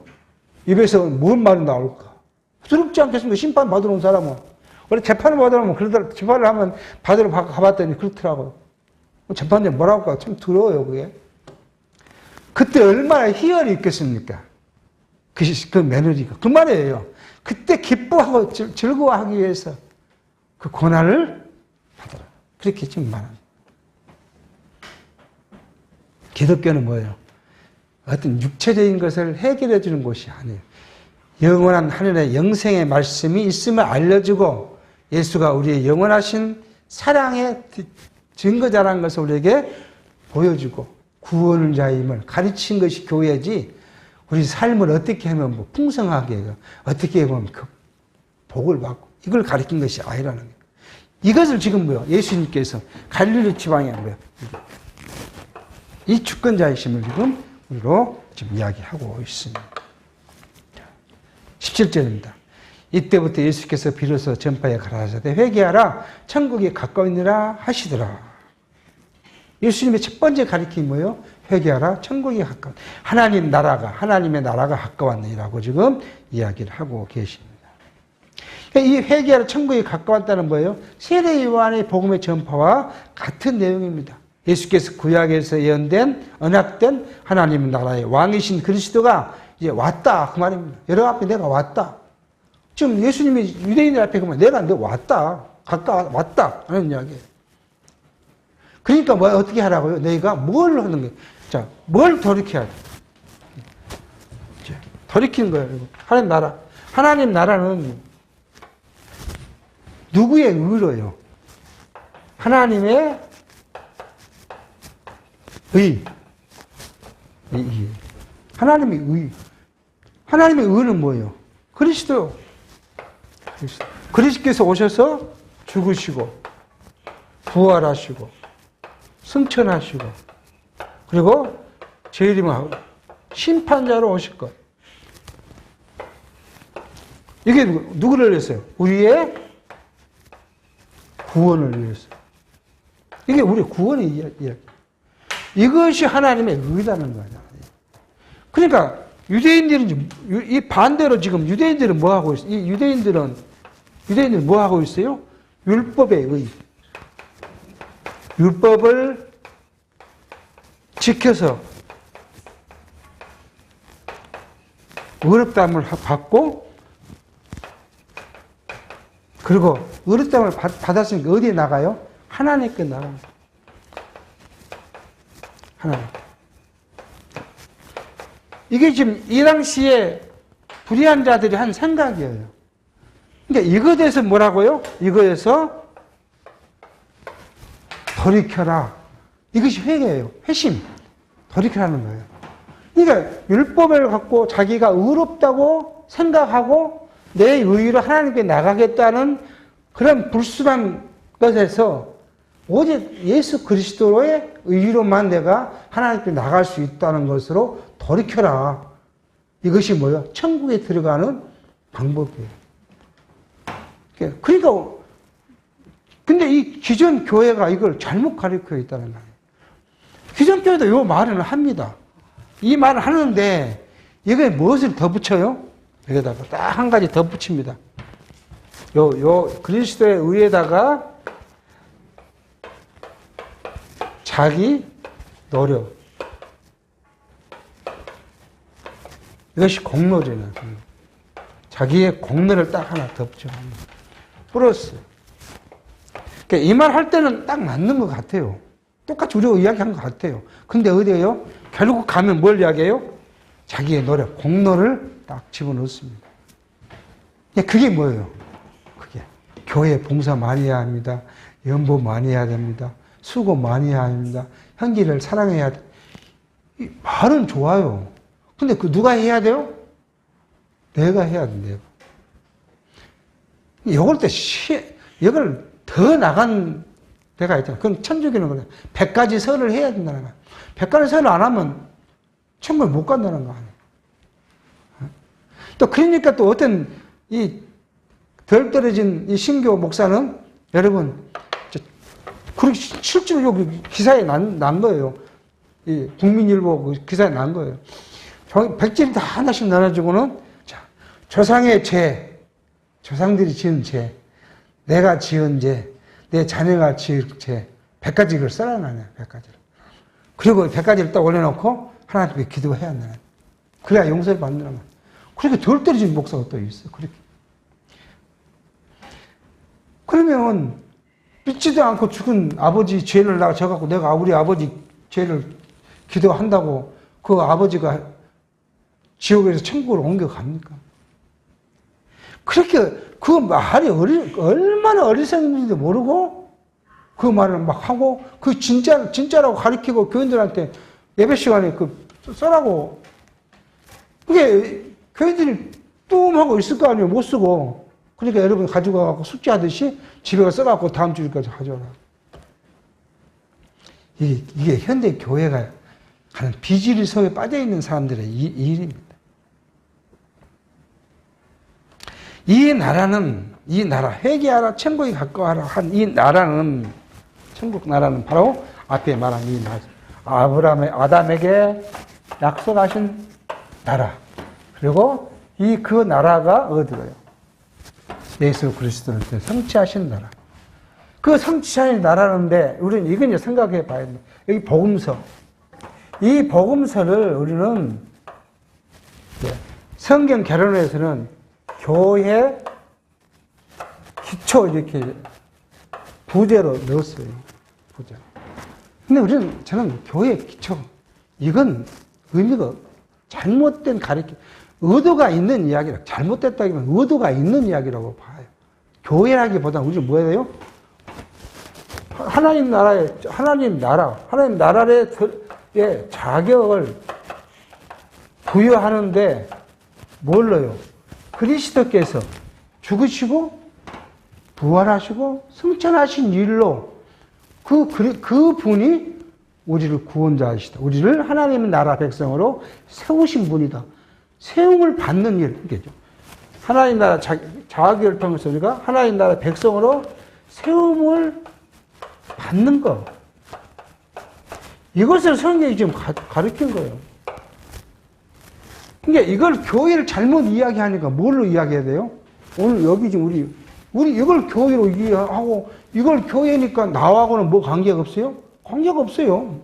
입에서 뭔 말이 나올까? 두렵지 않겠습니까? 심판 받으러 온 사람은. 원래 재판을 받으러 오면 그러더라. 재판을 하면 받으러 가봤더니 그렇더라고요. 재판장이 뭐라고 할까? 참 두려워요, 그게. 그때 얼마나 희열이 있겠습니까? 그 며느리가. 그 말이에요. 그때 기뻐하고 즐거워하기 위해서 그 고난을 받아라. 그렇게 지금 말합니다. 기독교는 뭐예요? 어떤 육체적인 것을 해결해 주는 곳이 아니에요. 영원한 하늘의 영생의 말씀이 있음을 알려주고 예수가 우리의 영원하신 사랑의 증거자라는 것을 우리에게 보여주고 구원자임을 가르친 것이 교회지 우리 삶을 어떻게 하면 뭐 풍성하게 해요. 어떻게 하면 그 복을 받고 이걸 가르친 것이 아니라는 거예요. 이것을 지금 뭐요? 예수님께서 갈릴리 지방에 뭐요? 이 주권자이심을 지금 우리로 지금 이야기하고 있습니다. 17절입니다. 이때부터 예수께서 비로소 전파에 가라사대 회개하라 천국이 가까우니라 하시더라. 예수님의 첫 번째 가르침이 뭐예요? 회개하라 천국이 가까워. 하나님의 나라가 가까웠느니라고 지금 이야기를 하고 계십니다. 이 회개하라 천국이 가까웠다는 뭐예요? 세례 요한의 복음의 전파와 같은 내용입니다. 예수께서 구약에서 예언된 언약된 하나님의 나라의 왕이신 그리스도가 이제 왔다 그 말입니다. 여러분 앞에 내가 왔다. 지금 예수님이 유대인들 앞에 그러면 내가 너 왔다. 왔다 하는 이야기예요. 그러니까 뭐 어떻게 하라고요? 너희가 뭘 하는 거예요? 자, 뭘 돌이켜야 돼? 돌이키는 거예요. 하나님 나라. 하나님 나라는 누구의 의로요? 하나님의 의. 하나님의 의. 하나님의 의는 뭐예요? 그리스도. 그리스도께서 오셔서 죽으시고, 부활하시고, 승천하시고, 그리고 재림하고, 심판자로 오실 것. 이게 누구를 위해서요? 우리의 구원을 위해서. 이게 우리의 구원의 이야기. 이것이 하나님의 의라는 거예요. 그러니까 유대인들은 이 반대로 지금 유대인들은 뭐 하고 있어요? 이 유대인들은 뭐 하고 있어요? 율법의 의. 율법을 지켜서 의롭다함을 받고 그리고 의롭다함을 받았으니까 어디에 나가요? 하나님께 나갑니다. 하나님. 이게 지금 이 당시에 불의한 자들이 한 생각이에요. 그러니까 이거에 대해서 뭐라고요? 이거에서 돌이켜라. 이것이 회개예요. 회심. 돌이켜라는 거예요. 그러니까 율법을 갖고 자기가 의롭다고 생각하고 내 의의로 하나님께 나가겠다는 그런 불순한 것에서 오직 예수 그리스도의 의의로만 내가 하나님께 나갈 수 있다는 것으로 돌이켜라. 이것이 뭐예요? 천국에 들어가는 방법이에요. 그러니까 근데 이 기존 교회가 이걸 잘못 가르치고 있다는 거예요. 기존 교회도 이 말을 합니다. 이 말을 하는데 여기에 무엇을 더 붙여요? 여기다가 딱 한 가지 더 붙입니다. 요 그리스도의 의에다가 자기 노력. 이것이 공로잖아요. 자기의 공로를 딱 하나 더 붙여갑니다. 플러스. 그러니까 이 말 할 때는 딱 맞는 것 같아요. 똑같이 우리가 이야기한 것 같아요. 근데 어디에요? 결국 가면 뭘 이야기해요? 자기의 노력, 공로를 딱 집어넣습니다. 그게 뭐예요? 그게 교회 봉사 많이 해야 합니다. 연보 많이 해야 됩니다. 수고 많이 해야 합니다. 형제를 사랑해야 돼. 이 말은 좋아요. 근데 그 누가 해야 돼요? 내가 해야 돼, 내가. 이걸 더 나간 데가 있잖아. 그건 천주교는 그래. 100가지 설을 해야 된다는 거야. 100가지 설을 안 하면 천국에 못 간다는 거 아니야. 또 그러니까 또 어떤 이 덜 떨어진 이 신교 목사는 여러분, 그렇게 실제로 여기 기사에 난 거예요. 이 국민일보 그 기사에 난 거예요. 백지를 다 하나씩 나눠주고는, 자, 조상의 죄, 조상들이 지은 죄, 내가 지은 죄, 내 자녀가 지은 죄, 100가지를 써놔요, 100가지를. 그리고 100가지를 딱 올려놓고 하나님께 기도해야 한다는. 그래야 용서를 받는다는 거예요. 그렇게 덜 떨어진 목사가 또 있어요, 그렇게. 그러면, 믿지도 않고 죽은 아버지 죄를 져갖고 내가 우리 아버지 죄를 기도한다고 그 아버지가 지옥에서 천국으로 옮겨갑니까? 그렇게 그 말이 얼마나 어리석은지도 모르고 그 말을 막 하고 그 진짜라고 가르치고 교인들한테 예배 시간에 그 써라고 그게 교회들이 뚱하고 있을 거 아니에요. 못 쓰고. 그러니까 여러분 가지고 가고 숙제하듯이 집에 가서 써갖고 다음 주일까지 가져오라. 이게 현대 교회가 하는 비질의 속에 빠져있는 사람들의 일입니다. 이 나라, 회개하라, 천국에 가까워하라 한 이 나라는, 천국 나라는 바로 앞에 말한 이 나라. 아담에게 약속하신 나라. 그리고 그 나라가 어디로요? 예수 그리스도를 성취하신 나라. 그 성취하신 나라인데, 우리는 이건 이제 생각해 봐야 돼. 여기 복음서. 이 복음서를 우리는 성경 개론에서는 교회 기초 이렇게 부제로 넣었어요. 부제. 근데 저는 교회 기초, 이건 의미가 잘못된 가르침, 의도가 있는 이야기라, 잘못됐다기보다는 의도가 있는 이야기라고 봐요. 교회라기보다는 우리는 뭐예요? 하나님 나라의 자격을 부여하는데 뭘로요? 그리스도께서 죽으시고 부활하시고 승천하신 일로 그 분이 우리를 구원자이시다. 우리를 하나님의 나라 백성으로 세우신 분이다. 세움을 받는 일, 이게죠. 하나님 나라 자격을 통해서 우리가 하나님 나라 백성으로 세움을 받는 거. 이것을 성경이 지금 가르친 거예요. 그러니까 이걸 교회를 잘못 이야기하니까 뭘로 이야기해야 돼요? 오늘 여기 지금 우리 이걸 교회로 이해하고 이걸 교회니까 나하고는 뭐 관계가 없어요? 관계가 없어요.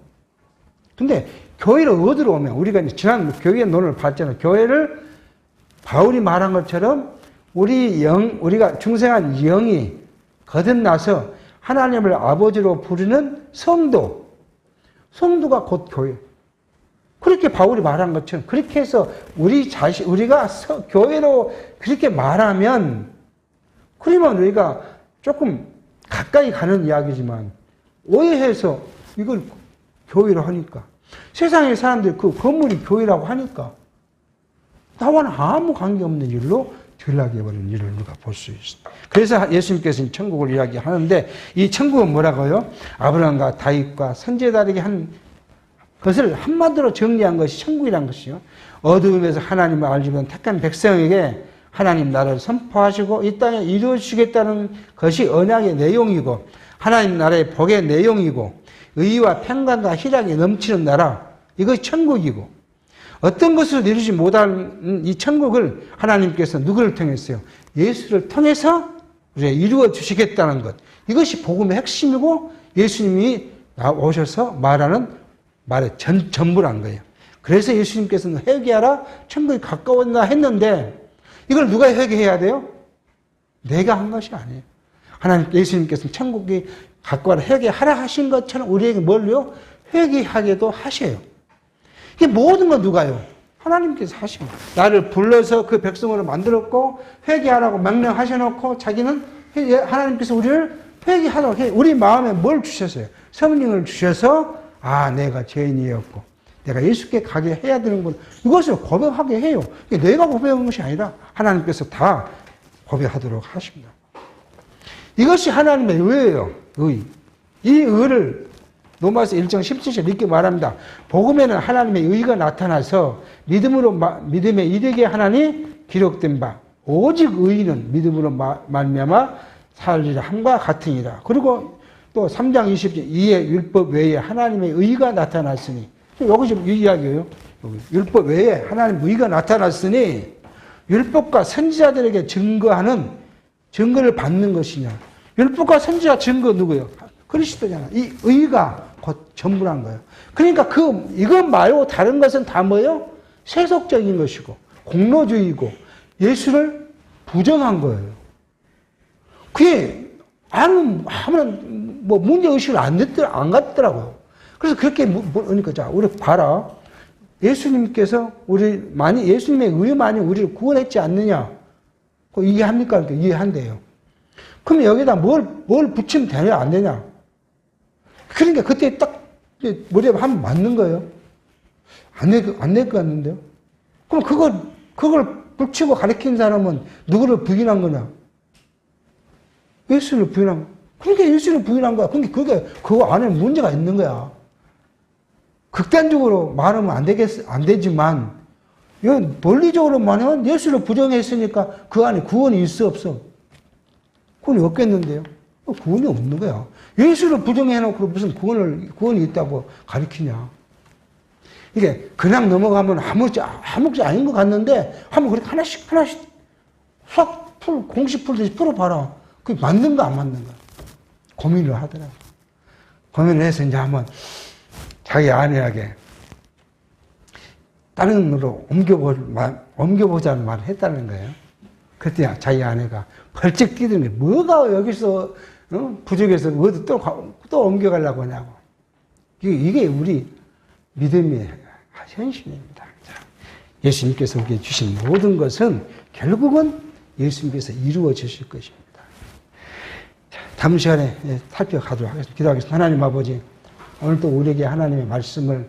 근데 교회를 어디로 오면 우리가 지난 교회 논을 봤잖아요. 교회를 바울이 말한 것처럼 우리가 중생한 영이 거듭나서 하나님을 아버지로 부르는 성도가 곧 교회. 그렇게 바울이 말한 것처럼 그렇게 해서 우리가 교회로 그렇게 말하면, 그러면 우리가 조금 가까이 가는 이야기지만 오해해서 이걸 교회로 하니까, 세상의 사람들이 그 건물이 교회라고 하니까 나와는 아무 관계없는 일로 전락해버리는 일을 우리가 볼 수 있습니다. 그래서 예수님께서는 천국을 이야기하는데, 이 천국은 뭐라고요? 아브라함과 다윗과 선지자들에게 한 것을 한마디로 정리한 것이 천국이란 것이요. 어두움에서 하나님을 알지 못한 택한 백성에게 하나님 나라를 선포하시고 이 땅에 이루어주시겠다는 것이 언약의 내용이고, 하나님 나라의 복의 내용이고, 의와 평강과 희락이 넘치는 나라, 이것이 천국이고, 어떤 것으로 이루지 못한 이 천국을 하나님께서 누구를 통했어요? 예수를 통해서 우리가 이루어 주시겠다는 것. 이것이 복음의 핵심이고 예수님이 오셔서 말하는 말의 전부란 거예요. 그래서 예수님께서는 회개하라, 천국이 가까웠나 했는데, 이걸 누가 회개해야 돼요? 내가 한 것이 아니에요. 예수님께서는 천국이 가까워라, 회개하라 하신 것처럼 우리에게 뭘요? 회개하게도 하셔요. 이게 모든 건 누가요? 하나님께서 하신 거예요. 나를 불러서 그 백성으로 만들었고 회개하라고 명령하셔놓고 자기는 하나님께서 우리를 회개하라고 해요. 우리 마음에 뭘 주셨어요? 성령을 주셔서 내가 죄인이었고 내가 예수께 가게 해야 되는구나. 이것을 고백하게 해요. 내가 고백한 것이 아니라 하나님께서 다 고백하도록 하십니다. 이것이 하나님의 의예요. 의. 이 의를 로마서 1장 17절 이렇게 말합니다. 복음에는 하나님의 의가 나타나서 믿음에 이르게 하나니 기록된 바 오직 의인은 믿음으로 말미암아 살리라 함과 같으니라. 그리고 또 3장 20절 이에 율법 외에 하나님의 의가 나타났으니, 여기 지금 이 이야기예요. 율법 외에 하나님의 의가 나타났으니 율법과 선지자들에게 증거를 받는 것이냐. 율법과 선지자 증거 누구예요? 그리스도잖아. 이 의가 곧 전부란 거예요. 그러니까 이것 말고 다른 것은 다 뭐예요? 세속적인 것이고 공로주의고 예수를 부정한 거예요. 그게 아무런 문제의식을 안 갖더라고요. 그래서 그렇게 그러니까 자, 우리 봐라. 예수님께서 예수님의 의만이 우리를 구원했지 않느냐? 이해합니까? 그러니까 이해한대요. 그럼 여기다 뭘 붙이면 되냐, 안 되냐? 그러니까 그때 딱 머리에 한번 맞는 거예요. 안 될 것 같는데요? 그럼 그걸 붙이고 가르친 사람은 누구를 부인한 거냐? 예수를 부인한 거야. 그러니까 예수를 부인한 거야. 그러니까 그거 안에 문제가 있는 거야. 극단적으로 말하면 안 되지만, 논리적으로 말하면 예수를 부정했으니까 그 안에 구원이 있어, 없어? 구원이 없겠는데요? 구원이 없는 거야. 예수를 부정해놓고 무슨 구원이 있다고 가르치냐. 이게 그냥 넘어가면 아무것도 아닌 것 같는데, 한번 그렇게 하나씩 공식 풀듯이 풀어봐라. 그게 맞는가, 안 맞는가. 고민을 하더라고. 고민을 해서 이제 한번 자기 아내에게 다른 으로 옮겨보자는 말을 했다는 거예요. 그때 자기 아내가 벌쩍 뛰더니 뭐가 여기서 부족해서 어디 또 옮겨가려고 하냐고. 이게 우리 믿음의 현실입니다. 예수님께서 우리에게 주신 모든 것은 결국은 예수님께서 이루어 주실 것입니다. 다음 시간에 살펴가도록 하겠습니다. 기도하겠습니다. 하나님 아버지, 오늘도 우리에게 하나님의 말씀을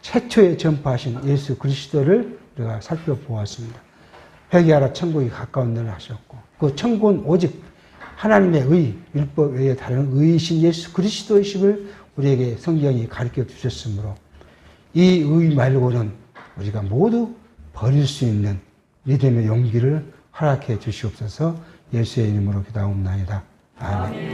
최초에 전파하신 예수 그리스도를 우리가 살펴보았습니다. 회개하라 천국이 가까운 늘 하셨고, 그 천국은 오직 하나님의 의, 율법 외에 다른 의이신 예수 그리스도이심을 우리에게 성경이 가르쳐 주셨으므로 이 의 말고는 우리가 모두 버릴 수 있는 믿음의 용기를 허락해 주시옵소서. 예수의 이름으로 기도하옵나이다. 아멘.